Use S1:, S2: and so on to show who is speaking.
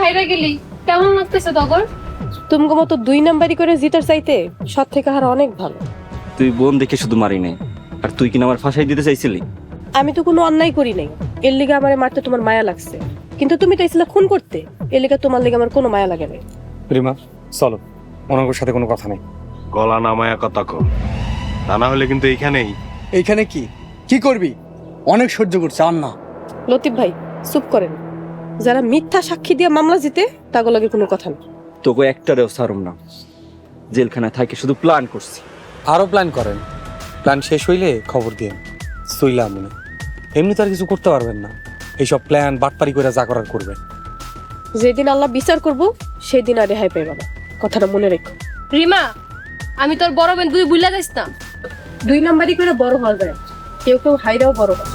S1: হাইরা গেলি কেমন লাগতেছে তখন?
S2: তোমাকে মতো 2 নাম্বারই করে জিতার চাইতে সৎ থেকে হারা অনেক ভালো।
S3: তুই বোন দেখে শুধু মারি নাই, আর তুই কিনা আমার ফাঁসাই দিতে চাইছিলি।
S2: আমি তো কোনো অন্যায় করি নাই, এর লিগে আমারে মারতে তোমার মায়া লাগছে, কিন্তু তুমি চাইছিলে খুন করতে, এর লিগে তোমার লিগে আমার কোনো মায়া লাগে না।
S4: রিমা চলো, ওনার সাথে কোনো কথা নেই।
S5: গলা নামায়া কথা কর, তা না হলে কিন্তু এইখানেই।
S6: এইখানে কি কি করবি? অনেক সহ্য করছে আর না।
S2: লতিফ ভাই চুপ করেন, যারা মিথ্যা সাক্ষী দিয়ে মামলা জিতে তাগো লাগে কোনো কথা না।
S3: তোকে একটারেও ছাড়ুম না, জেলখানায় থাকে শুধু প্ল্যান করছি।
S4: আরো প্ল্যান করেন, প্ল্যান শেষ হইলে খবর দিন। সইলা মনে এমনি তো আর কিছু করতে পারবেন না, এইসব প্ল্যান বাটপারি করে যা করার করবেন।
S2: যেদিন আল্লাহ বিচার করব সেই দিন আর রেহাই পাইবা না, কথাটা মনে রেখো।
S1: রিমা, আমি তোর বড় বোন, তুই বুঝলা যাইস না।
S2: 2 নাম্বারই করে বড় হওয়া যায়, কেউ কেউ হাইরাও বড় হয়।